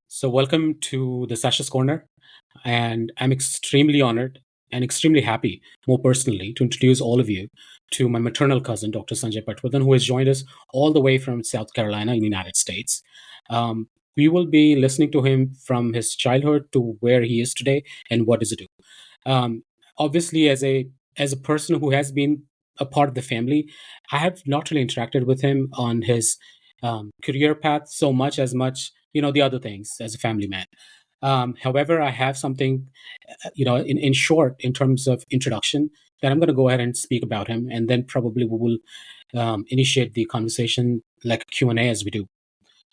So welcome to the Sash's Corner, and I'm extremely honored and extremely happy, more personally, to introduce all of you to my maternal cousin, Dr. Sanjay Patwardhan, who has joined us all the way from South Carolina in the United States. We will be listening to him from his childhood to where he is today and what does it do. Um, Obviously, as a person who has been a part of the family, I have not really interacted with him on his career path so much the other things as a family man. However, I have something, in short, in terms of introduction, that I'm going to go ahead and speak about him, and then probably we will initiate the conversation like a Q&A as we do.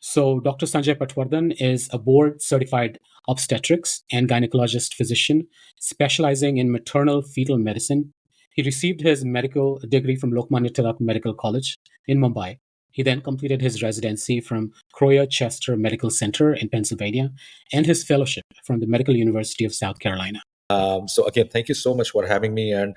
So, Dr. Sanjay Patwardhan is a board certified obstetrics and gynecologist physician specializing in maternal fetal medicine. He received his medical degree from Lokmanya Tilak Medical College in Mumbai. He then completed his residency from Croyer Chester Medical Center in Pennsylvania and his fellowship from the Medical University of South Carolina. So again, thank you so much for having me, and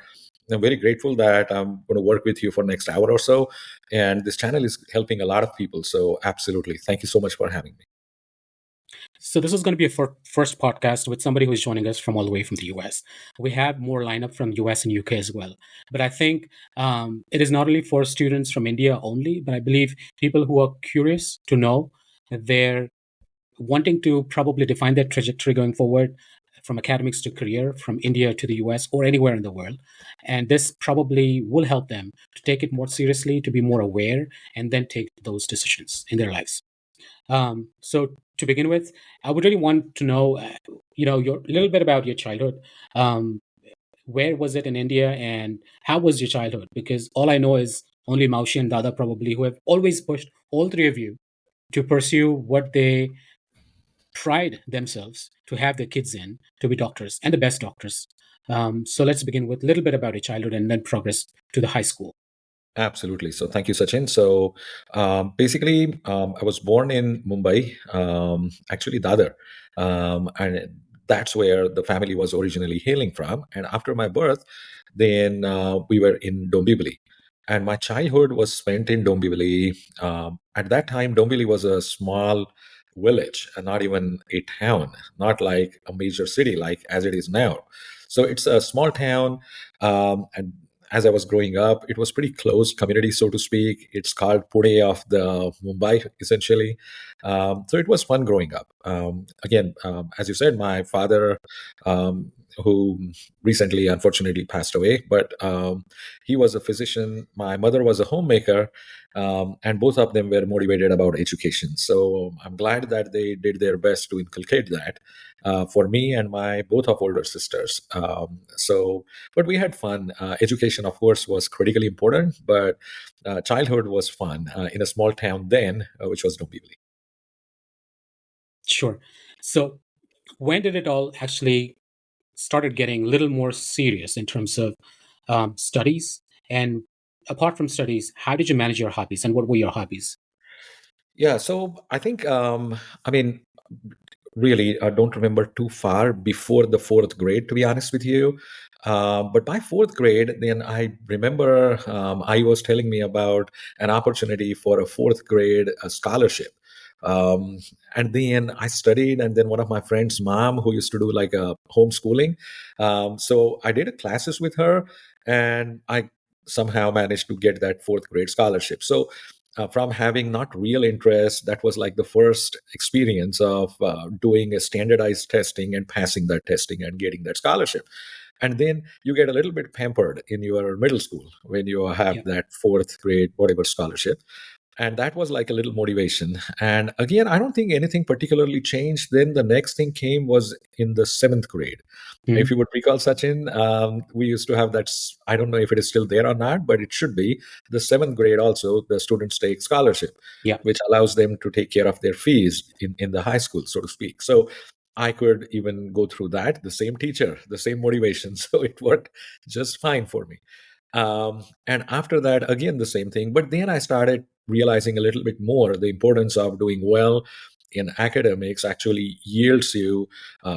I'm very grateful that I'm going to work with you for next hour or so. And this channel is helping a lot of people. So absolutely, thank you so much for having me. So this is going to be a first podcast with somebody who's joining us from all the way from the US. We have more lineup from US and UK as well. But I think it is not only for students from India only, but I believe people who are curious to know, they're wanting to probably define their trajectory going forward from academics to career, from India to the US or anywhere in the world. And this probably will help them to take it more seriously, to be more aware, and then take those decisions in their lives. So to begin with, I would really want to know, your a little bit about your childhood. Um, where was it in India, and how was your childhood? Because all I know is only Maushi and Dada probably, who have always pushed all three of you to pursue what they pride themselves to have their kids in, to be doctors and the best doctors. So let's begin with a little bit about your childhood and then progress to the high school. Absolutely. So thank you, Sachin. So basically, I was born in Mumbai, actually Dadar, and that's where the family was originally hailing from. And after my birth, then we were in Dombivli. And my childhood was spent in Dombivli. At that time, Dombivli was a small village, and not even a town, not like a major city like as it is now. So it's a small town, and as I was growing up, it was pretty closed community, so to speak. It's called Pune of the Mumbai, essentially. So it was fun growing up. Again, as you said, my father, who recently unfortunately passed away, but he was a physician. My mother was a homemaker, and both of them were motivated about education. So I'm glad that they did their best to inculcate that for me and my both of older sisters. But we had fun. Education, of course, was critically important, but childhood was fun in a small town then, which was Dombivli. Sure. So when did it all actually started getting a little more serious in terms of studies? And apart from studies, how did you manage your hobbies and what were your hobbies? Yeah, so I think, I mean, really, I don't remember too far before the fourth grade, to be honest with you. But by fourth grade, then I remember I was telling me about an opportunity for a fourth grade scholarship. Um, and then I studied, and then one of my friend's mom, who used to do like a homeschooling, so I did a classes with her, and I somehow managed to get that fourth grade scholarship. So from having not real interest, that was like the first experience of doing a standardized testing and passing that testing and getting that scholarship. And then you get a little bit pampered in your middle school when you have Yeah. that fourth grade whatever scholarship, and that was like a little motivation. And again, I don't think anything particularly changed. Then the next thing came was in the seventh grade. If Mhm. you would recall, Sachin, we used to have that. I don't know if it is still there or not, but it should be the seventh grade. Also, the students take scholarship, Yeah. which allows them to take care of their fees in the high school, so to speak. So I could even go through that. The same teacher, the same motivation, so it worked just fine for me. And after that, again, the same thing. But then I started realizing a little bit more the importance of doing well in academics actually yields you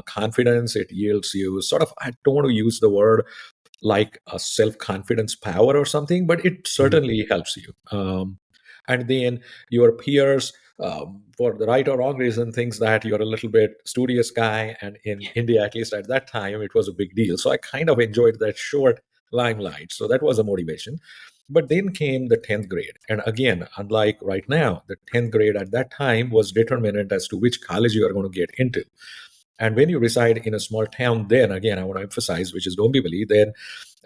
confidence. It yields you sort of, I don't want to use the word like a self-confidence power or something, but it Mhm. certainly helps you. And then your peers for the right or wrong reason, thinks that you're a little bit studious guy. And in India, at least at that time, it was a big deal. So I kind of enjoyed that short limelight. So that was a motivation. But then came the 10th grade. And again, unlike right now, the 10th grade at that time was determinant as to which college you are going to get into. And when you reside in a small town, then again, I want to emphasize, which is Dombivli, then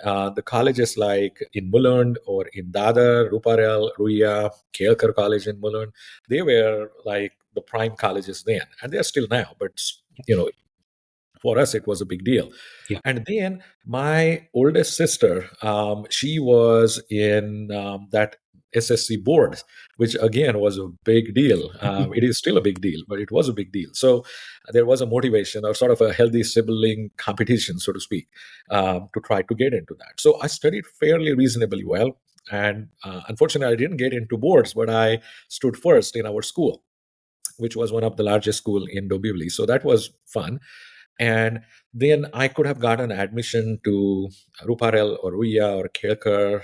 the colleges like in Mulund or in Dadar, Ruparel, Ruia, Kelkar College in Mulund, they were like the prime colleges then, and they're still now. But you know, for us, it was a big deal. Yeah. And then my oldest sister, she was in that SSC board, which again was a big deal. It is still a big deal, but it was a big deal. So there was a motivation or sort of a healthy sibling competition, so to speak, to try to get into that. So I studied fairly reasonably well. And unfortunately, I didn't get into boards, but I stood first in our school, which was one of the largest school in Dombivli. So that was fun. And then I could have gotten admission to Ruparel or Ruya or Kelkar,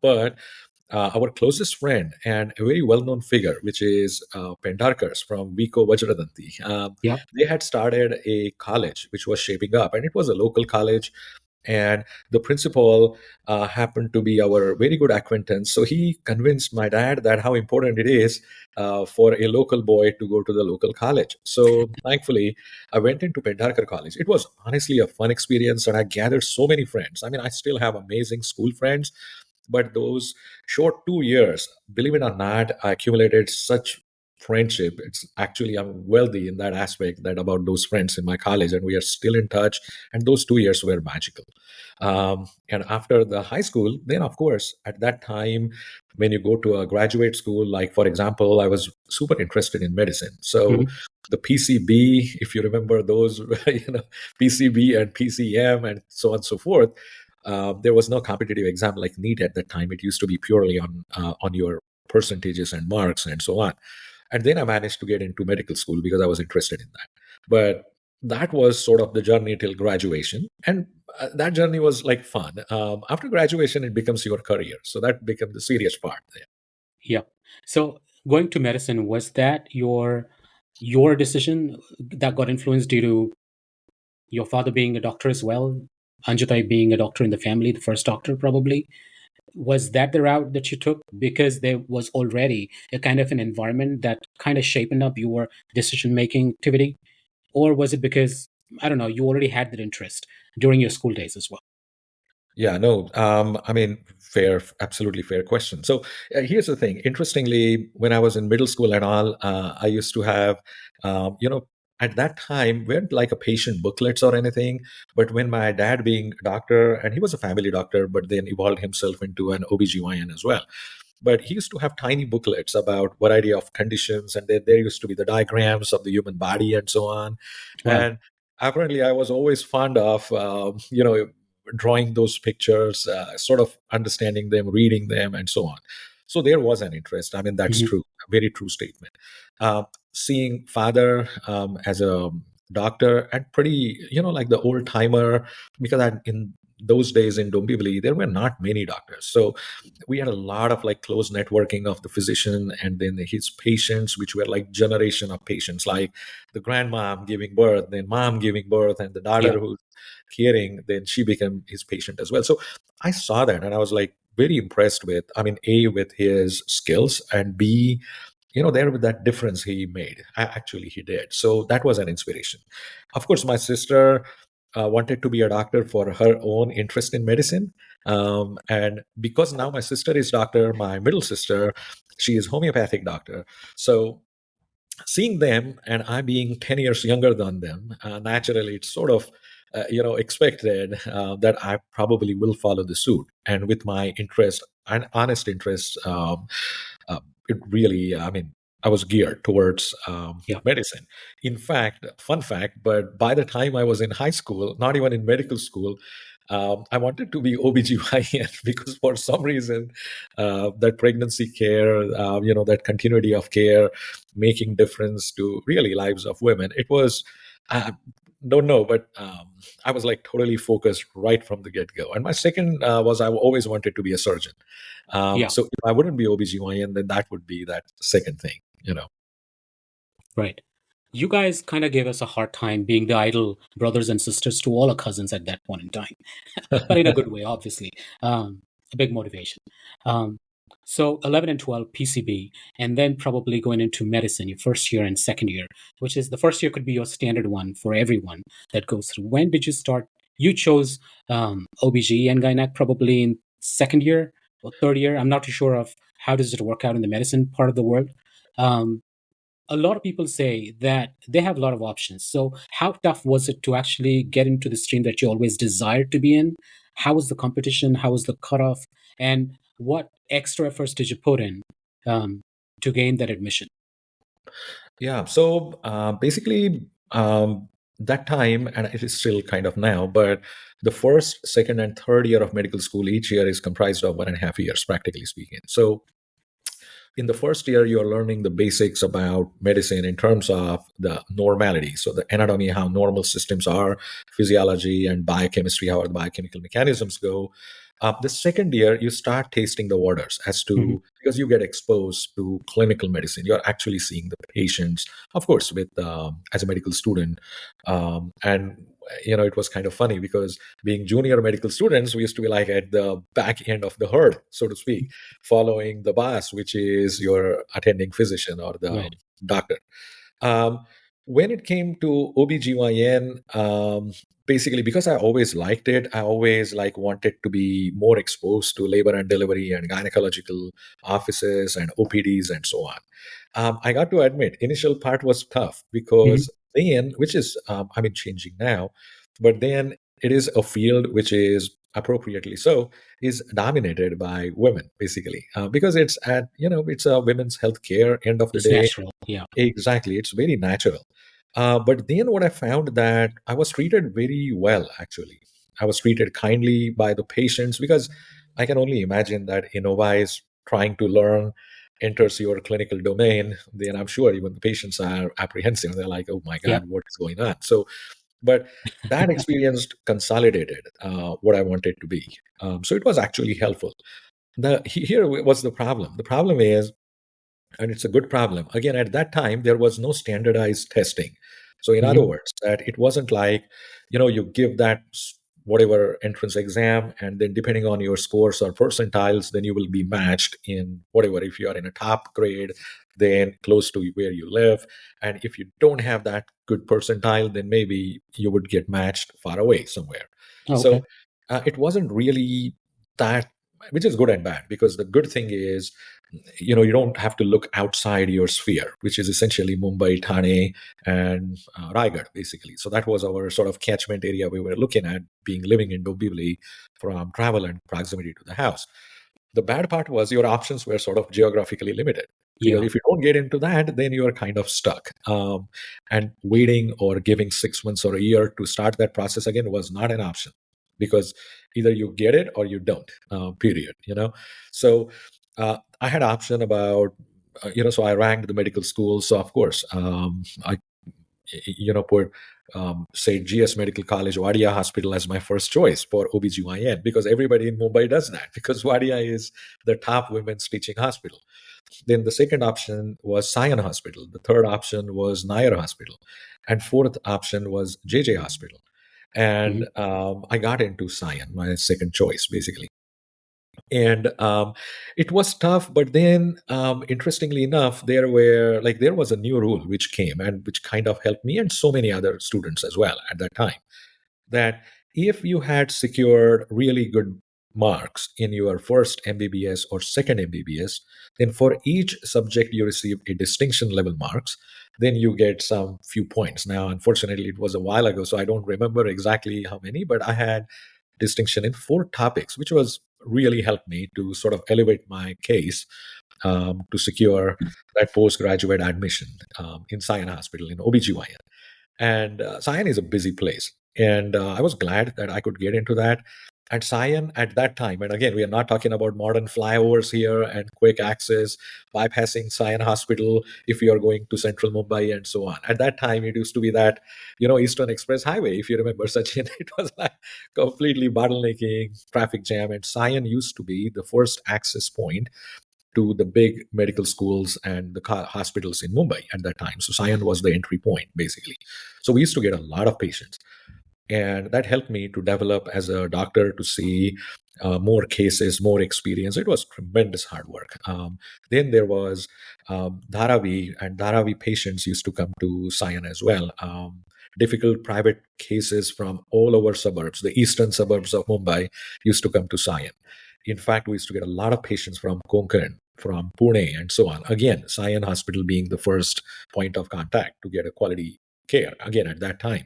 but our closest friend and a very well-known figure, which is Pendarkars from Vico Vajradanti, Yeah. they had started a college which was shaping up, and it was a local college. And the principal happened to be our very good acquaintance. So he convinced my dad that how important it is for a local boy to go to the local college. So thankfully, I went into Pendarkar College. It was honestly a fun experience, and I gathered so many friends. I mean, I still have amazing school friends, but those short 2 years, believe it or not, I accumulated such friendship. It's actually, I'm wealthy in that aspect, that about those friends in my college, and we are still in touch. And those 2 years were magical. And after the high school, then of course, at that time, when you go to a graduate school, like for example, I was super interested in medicine. So Mhm. the PCB, if you remember those, PCB and PCM and so on and so forth, there was no competitive exam like NEET at that time. It used to be purely on your percentages and marks and so on. And then I managed to get into medical school because I was interested in that. But that was sort of the journey till graduation, and that journey was like fun. After graduation, it becomes your career, so that becomes the serious part there. Yeah. So going to medicine, was that your decision that got influenced due to your father being a doctor as well? Anjutai being a doctor in the family, the first doctor probably. Was that the route that you took because there was already a kind of an environment that kind of shaping up your decision making activity? Or was it because, I don't know, you already had that interest during your school days as well? Yeah, no, I mean, fair, absolutely fair question. So here's the thing. Interestingly, when I was in middle school and all, I used to have, at that time, weren't like a patient booklets or anything. But when my dad being a doctor, and he was a family doctor, but then evolved himself into an OBGYN as well. But he used to have tiny booklets about variety of conditions, and then there used to be the diagrams of the human body and so on. Wow. And apparently, I was always fond of, drawing those pictures, sort of understanding them, reading them, and so on. So there was an interest. I mean, that's Mhm. true, a very true statement. Seeing father as a doctor and pretty, like the old timer, because in those days in Dombivli, there were not many doctors. So we had a lot of like close networking of the physician and then his patients, which were like generation of patients, like the grandmom giving birth, then mom giving birth, and the Yeah. daughter who's caring, then she became his patient as well. So I saw that and I was like very impressed with, I mean, A, with his skills, and B, there with that difference he made. Actually, he did. So that was an inspiration. Of course, my sister wanted to be a doctor for her own interest in medicine. And because now my sister is doctor, my middle sister, she is homeopathic doctor. So seeing them and I being 10 years younger than them, naturally it's sort of, expected that I probably will follow the suit. And with my interest and honest interest, it really, I mean, I was geared towards Yeah. medicine. In fact, fun fact, but by the time I was in high school, not even in medical school, I wanted to be OBGYN because for some reason, that pregnancy care, that continuity of care, making difference to really lives of women. It was, don't know, but I was like totally focused right from the get go. And my second was I always wanted to be a surgeon. Yeah. So if I wouldn't be OBGYN, then that would be that second thing. Right. You guys kind of gave us a hard time being the idol brothers and sisters to all our cousins at that point in time, but in a good way, obviously. A big motivation. Um, so 11 and 12 PCB, and then probably going into medicine, your first year and second year, which is the first year could be your standard one for everyone that goes through. When did you start? You chose OBG and Gynec probably in second year or third year. I'm not too sure of how does it work out in the medicine part of the world. Um, a lot of people say that they have a lot of options. So, how tough was it to actually get into the stream that you always desired to be in? How was the competition? How was the cutoff? And what extra efforts did you put in um, to gain that admission? Yeah. So basically, that time, and it is still kind of now, but the first, second, and third year of medical school each year is comprised of 1.5 years, practically speaking. So in the first year, you're learning the basics about medicine in terms of the normality. So the anatomy, how normal systems are, physiology and biochemistry, how the biochemical mechanisms go. The second year, you start tasting the waters as Hmm. to, because you get exposed to clinical medicine. You're actually seeing the patients, of course, with as a medical student. And it was kind of funny because being junior medical students, we used to be like at the back end of the herd, so to speak, following the boss, which is your attending physician or the Right. doctor. Um, when it came to OBGYN, basically because I always liked it, I always like wanted to be more exposed to labor and delivery and gynecological offices and OPDs and so on. I got to admit, initial part was tough Hmm. because then, which is, I mean, changing now, but then it is a field which is appropriately so is dominated by women basically because it's a women's health care end of the It's day. natural. Yeah. Exactly, it's very natural. But then what I found that I was treated very well, actually. I was treated kindly by the patients because I can only imagine that Innova is trying to learn, enters your clinical domain, then I'm sure even the patients are apprehensive. They're like, oh my Yeah. God, what is going on? So, but that experience consolidated what I wanted to be. So it was actually helpful. Here was the problem. The problem is, and it's a good problem, again at that time there was no standardized testing. So in other Hmm. words, that it wasn't like you give that whatever entrance exam, and then depending on your scores or percentiles, then you will be matched in whatever. If you are in a top grade, then close to where you live, and if you don't have that good percentile, then maybe you would get matched far away somewhere. Oh, So okay. it wasn't really that, which is good and bad, because the good thing is you don't have to look outside your sphere, which is essentially Mumbai, Thane, and Raigad, basically. So that was our sort of catchment area we were looking at, being living in Dombivli from travel and proximity to the house. The bad part was your options were sort of geographically limited, because Yeah. if you don't get into that, then you are kind of stuck. And waiting or giving 6 months or a year to start that process again was not an option, because either you get it or you don't. Period. So I had option about so I ranked the medical schools. So of course, I put say GS Medical College, Wadia Hospital as my first choice for OBGYN, because everybody in Mumbai does that, because Wadia is the top women's teaching hospital. Then the second option was Sion Hospital. The third option was Nair Hospital. And fourth option was JJ Hospital. Hmm. And I got into Sion, my second choice, basically. And it was tough, but then interestingly enough, there was a new rule which came and which kind of helped me and so many other students as well at that time, that if you had secured really good marks in your first MBBS or second MBBS, then for each subject you receive a distinction level marks, then you get some few points. Now, unfortunately, it was a while ago, so I don't remember exactly how many, but I had distinction in four topics, which was really helped me to sort of elevate my case to secure that postgraduate admission in Sion Hospital in OBGYN. And Sion is a busy place. And I was glad that I could get into that. At Sion at that time, and again, we are not talking about modern flyovers here and quick access, bypassing Sion Hospital if you are going to central Mumbai and so on. At that time, it used to be that, Eastern Express Highway, if you remember, Sachin, it was like completely bottlenecking, traffic jam. And Sion used to be the first access point to the big medical schools and the hospitals in Mumbai at that time. So Sion was the entry point, basically. So we used to get a lot of patients. And that helped me to develop as a doctor, to see more cases, more experience. It was tremendous hard work. Then there was Dharavi, and Dharavi patients used to come to Sion as well. Difficult private cases from all over suburbs, the eastern suburbs of Mumbai, used to come to Sion. In fact, we used to get a lot of patients from Konkan, from Pune, and so on. Again, Sion Hospital being the first point of contact to get a quality care, again, at that time.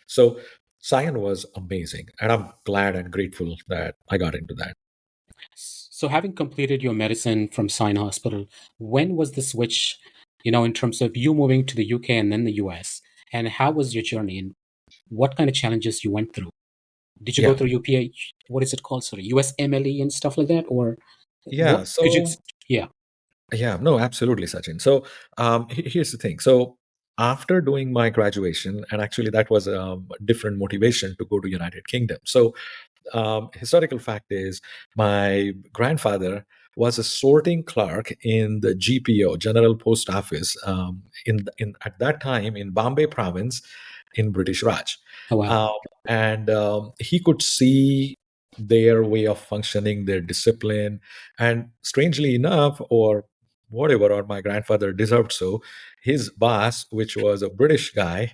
So Sion was amazing, and I'm glad and grateful that I got into that. So, having completed your medicine from Sine Hospital, when was the switch, in terms of you moving to the UK and then the US? And how was your journey and what kind of challenges you went through? Did you go Yeah, through UPH? What is it called? Sorry, USMLE and stuff like that? Or yeah. what could you, yeah. Yeah, no, absolutely, Sachin. So here's the thing. So after doing my graduation, and actually that was a different motivation to go to United Kingdom. So historical fact is, my grandfather was a sorting clerk in the GPO, General Post Office, in at that time in Bombay province in British Raj. Oh, wow. Um, and he could see their way of functioning, their discipline. And strangely enough, or whatever, or my grandfather deserved so, his boss, which was a British guy,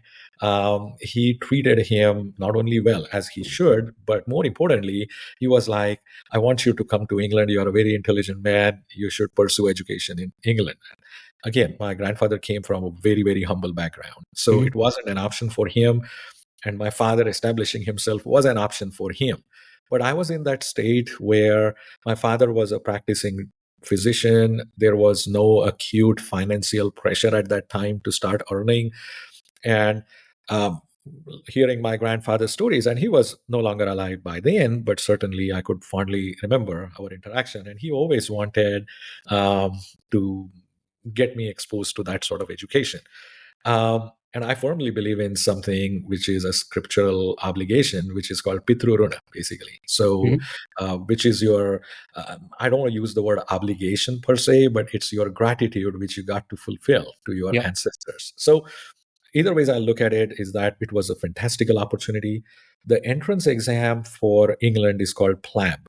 he treated him not only well as he should, but more importantly, he was like, I want you to come to England. You're a very intelligent man. You should pursue education in England. Again, my grandfather came from a very, very humble background. So Mhm. it wasn't an option for him. And my father establishing himself was an option for him. But I was in that state where my father was a practicing physician. There was no acute financial pressure at that time to start earning. And um, hearing my grandfather's stories, and he was no longer alive by then, but certainly I could fondly remember our interaction. And he always wanted to get me exposed to that sort of education. And I firmly believe in something which is a scriptural obligation, which is called Pitruruna, basically. So, Mhm. which is your, I don't want to use the word obligation per se, but it's your gratitude which you got to fulfill to your Yep. ancestors. So, either ways I look at it is that it was a fantastical opportunity. The entrance exam for England is called PLAB.